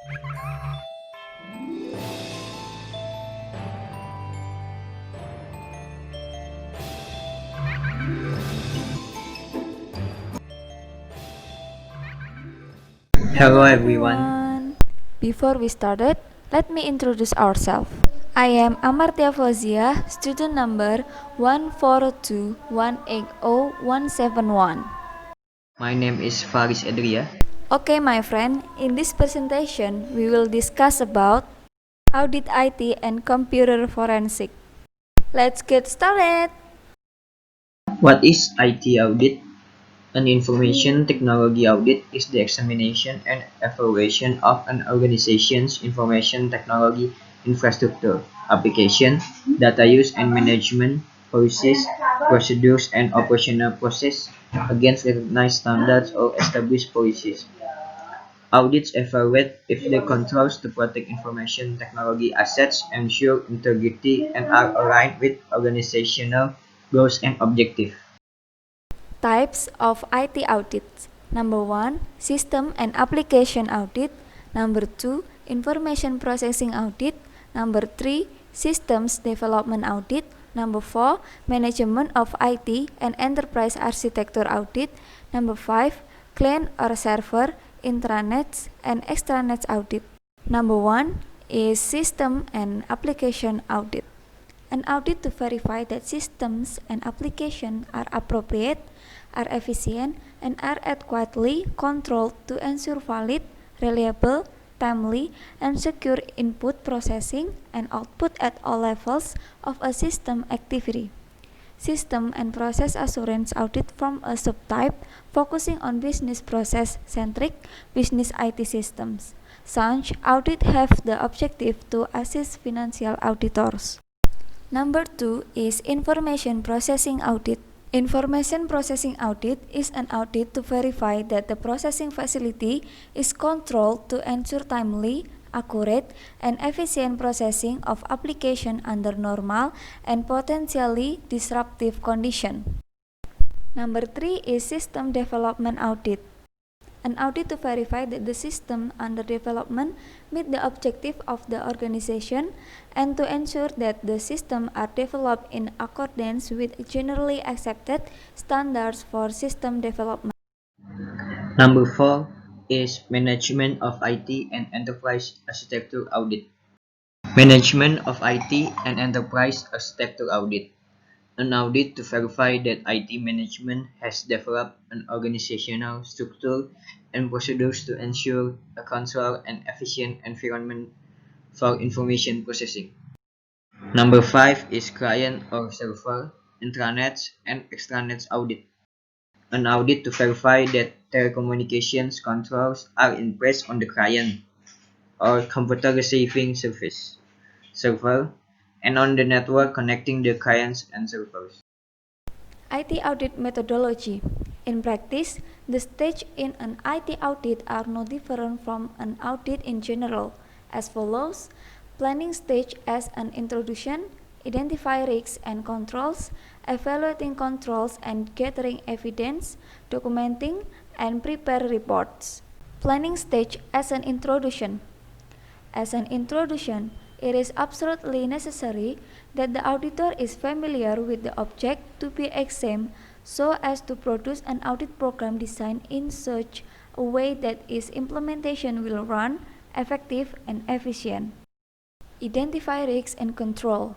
Hello everyone. Before we started, let me introduce ourselves. I am Amartya Fauziyyah, student number 142180171. My name is Faaris Edria. Okay, my friend, in this presentation, we will discuss about audit IT and computer forensic. Let's get started. What is IT audit? An information technology audit is the examination and evaluation of an organization's information technology infrastructure, application, data use and management, policies, procedures, and operational process against recognized standards or established policies. Audits evaluate if the controls to protect information technology assets ensure integrity and are aligned with organizational goals and objectives. Types of IT audits. Number 1, System and Application Audit. Number 2, Information Processing Audit. Number 3, Systems Development Audit. Number 4, Management of IT and Enterprise Architecture Audit. Number 5, Client or Server, Intranets, and Extranets Audit. Number 1 is System and Application Audit. An audit to verify that systems and applications are appropriate, are efficient, and are adequately controlled to ensure valid, reliable, timely, and secure input processing and output at all levels of a system activity. System and process assurance audit from a subtype focusing on business process-centric business IT systems. Such audit have the objective to assist financial auditors. Number 2 is Information Processing Audit. Information Processing Audit is an audit to verify that the processing facility is controlled to ensure timely, accurate, and efficient processing of application under normal and potentially disruptive conditions. Number 3 is System Development Audit. An audit to verify that the system under development meet the objective of the organization and to ensure that the system are developed in accordance with generally accepted standards for system development. Number 4 is Management of IT and Enterprise Architecture Audit. Management of IT and Enterprise Architecture Audit. An audit to verify that IT management has developed an organizational structure and procedures to ensure a controlled and efficient environment for information processing. Number 5 is Client or Server, Intranets, and Extranets Audit. An audit to verify that telecommunications controls are in place on the client or computer receiving service server and on the network connecting the clients and servers. IT audit methodology. In practice, the stages in an IT audit are no different from an audit in general, as follows: planning stage as an introduction, identify risks and controls, evaluating controls and gathering evidence, documenting, and prepare reports. Planning stage as an introduction. As an introduction, it is absolutely necessary that the auditor is familiar with the object to be examined so as to produce an audit program designed in such a way that its implementation will run effective and efficient. Identify risks and control.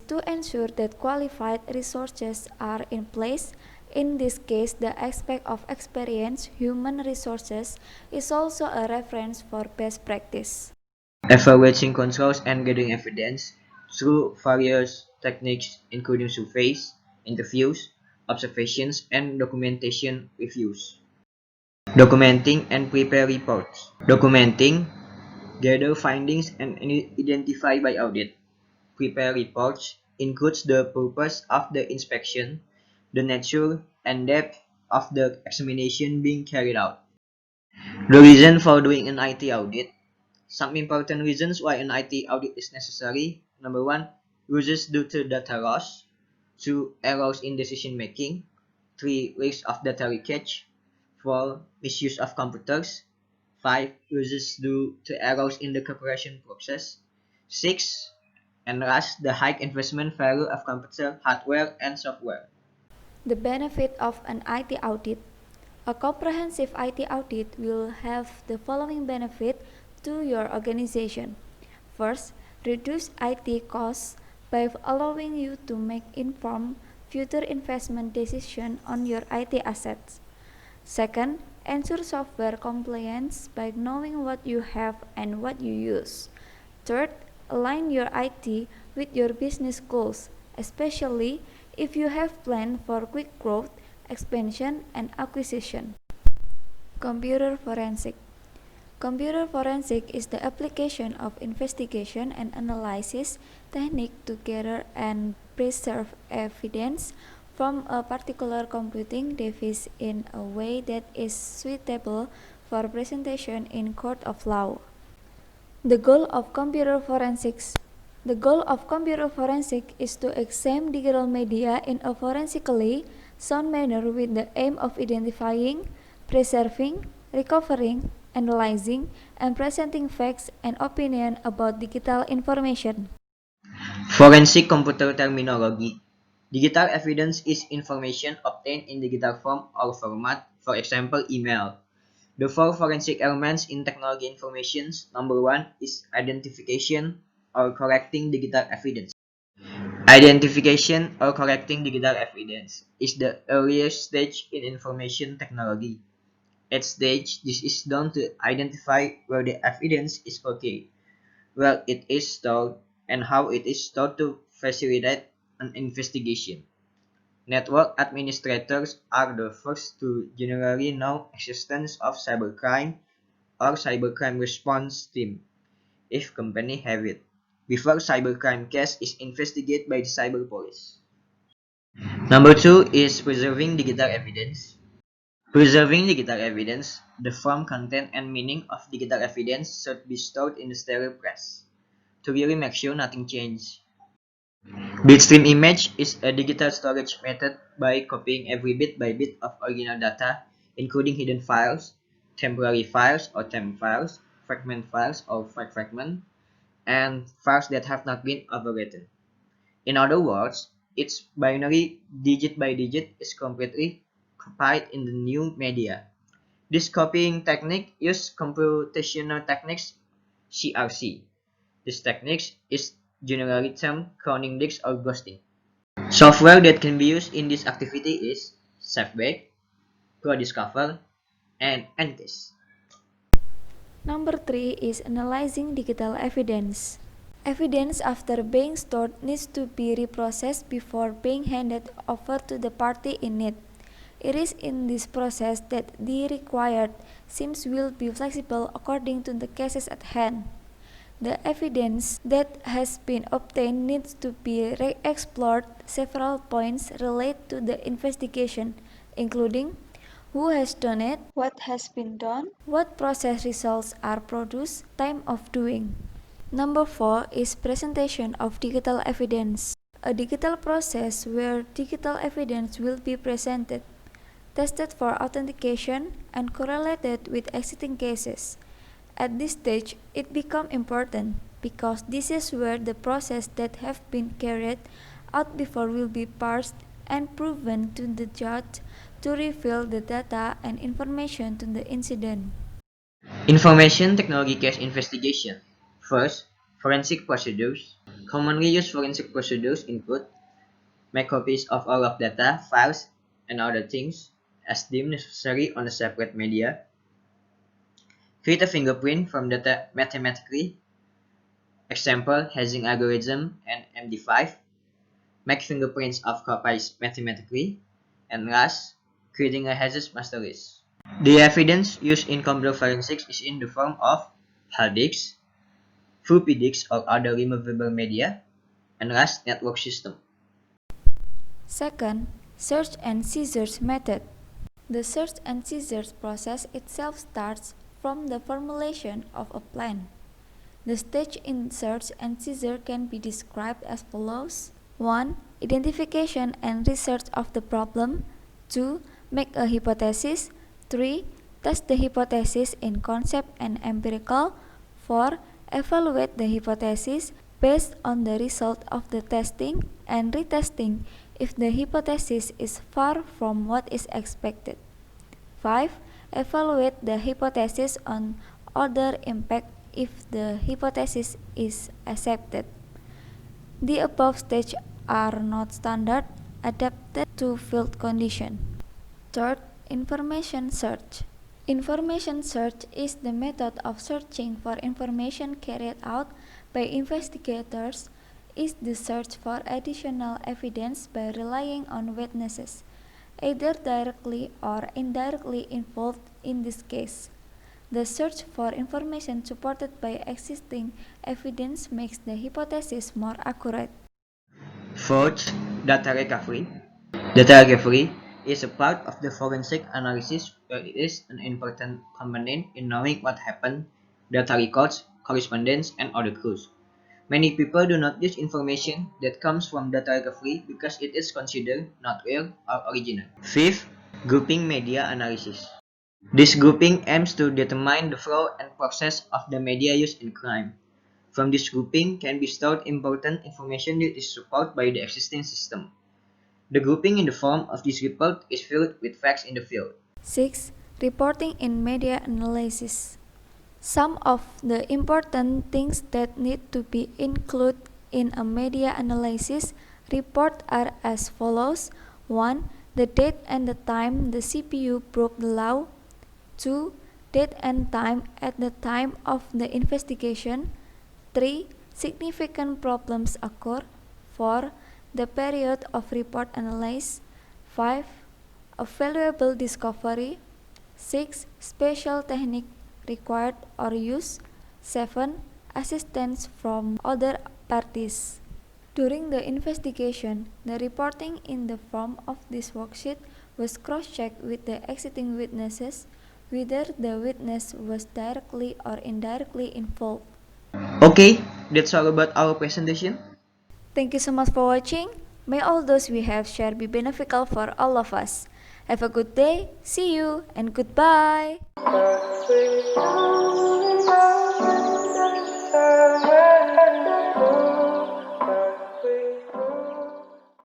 To ensure that qualified resources are in place, in this case the aspect of experienced human resources is also a reference for best practice. Evaluating controls and gathering evidence through various techniques including surveys, interviews, observations, and documentation reviews. Documenting and prepare reports. Documenting, gather findings and identify by audit. Prepare reports includes the purpose of the inspection, the nature and depth of the examination being carried out. The reason for doing an IT audit. Some important reasons why an IT audit is necessary. Number 1, losses due to data loss. 2, errors in decision making. 3, risk of data leakage. 4, misuse of computers. 5. Uses due to errors in the corporation process. 6. And last, the high investment value of computer hardware and software. The benefit of an IT audit. A comprehensive IT audit will have the following benefit to your organization. First, reduce IT costs by allowing you to make informed future investment decisions on your IT assets. Second, ensure software compliance by knowing what you have and what you use. Third, align your IT with your business goals, especially if you have planned for quick growth, expansion, and acquisition. Computer forensic. Computer forensic is the application of investigation and analysis technique to gather and preserve evidence from a particular computing device in a way that is suitable for presentation in court of law. The goal of computer forensics. The goal of computer forensic is to examine digital media in a forensically sound manner with the aim of identifying, preserving, recovering, analyzing, and presenting facts and opinion about digital information. Forensic computer terminology. Digital evidence is information obtained in digital form or format, for example, email. The four forensic elements in technology informations. Number 1 is identification or correcting digital evidence. Identification or correcting digital evidence is the earliest stage in information technology. At stage, this is done to identify where the evidence is located, where it is stored, and how it is stored to facilitate an investigation. Network administrators are the first to generally know existence of cybercrime or cybercrime response team, if company have it, before cybercrime case is investigated by the cyber police. Number 2 is preserving digital evidence. Preserving digital evidence, the form, content, and meaning of digital evidence should be stored in the stereo press to really make sure nothing changes. Bitstream image is a digital storage method by copying every bit by bit of original data, including hidden files, temporary files or temp files, fragment files or fragment, and files that have not been overwritten. In other words, its binary digit by digit is completely copied in the new media. This copying technique uses computational techniques (CRC). This technique is generally termed cloning disk or ghosting. Software that can be used in this activity is SafeBake, ProDiscover, and Encase. Number 3 is analyzing digital evidence. Evidence after being stored needs to be reprocessed before being handed over to the party in need. It is in this process that the required SIMs will be flexible according to the cases at hand. The evidence that has been obtained needs to be explored. Several points relate to the investigation, including who has done it, what has been done, what process results are produced, time of doing. Number 4 is presentation of digital evidence. A digital process where digital evidence will be presented, tested for authentication, and correlated with existing cases. At this stage, it becomes important because this is where the process that have been carried out before will be parsed and proven to the judge to reveal the data and information to the incident. Information technology case investigation. First, forensic procedures. Commonly used forensic procedures include make copies of all of data, files, and other things as deemed necessary on a separate media. Create a fingerprint from data mathematically. Example, hazing algorithm and MD5. Make fingerprints of copies mathematically. And last, creating a hazard master list. The evidence used in computer forensics is in the form of hard disks, floppy disks or other removable media, and last, network system. Second, search and seizures method. The search and seizures process itself starts from the formulation of a plan. The stage in search and seizure can be described as follows. 1. Identification and research of the problem. 2. Make a hypothesis. 3. Test the hypothesis in concept and empirical. 4. Evaluate the hypothesis based on the result of the testing and retesting if the hypothesis is far from what is expected. 5. Evaluate the hypothesis on other impact if the hypothesis is accepted. The above stages are not standard, adapted to field condition. Third, information search. Information search is the method of searching for information carried out by investigators. Is the search for additional evidence by relying on witnesses, either directly or indirectly involved in this case. The search for information supported by existing evidence makes the hypothesis more accurate. Fourth, data recovery. Data recovery is a part of the forensic analysis where it is an important component in knowing what happened, data records, correspondence, and other clues. Many people do not use information that comes from data recovery because it is considered not real or original. Fifth, grouping media analysis. This grouping aims to determine the flow and process of the media used in crime. From this grouping can be stored important information that is supported by the existing system. The grouping in the form of this report is filled with facts in the field. 6. Reporting in media analysis. Some of the important things that need to be included in a media analysis report are as follows. 1. The date and the time the CPU broke the law. 2. Date and time at the time of the investigation. 3. Significant problems occur. 4. The period of report analysis. 5. A valuable discovery. 6. Special technique required or used. 7. Assistance from other parties. During the investigation, the reporting in the form of this worksheet was cross-checked with the existing witnesses, whether the witness was directly or indirectly involved. Okay, that's all about our presentation. Thank you so much for watching. May all those we have shared be beneficial for all of us. Have a good day, see you, and goodbye.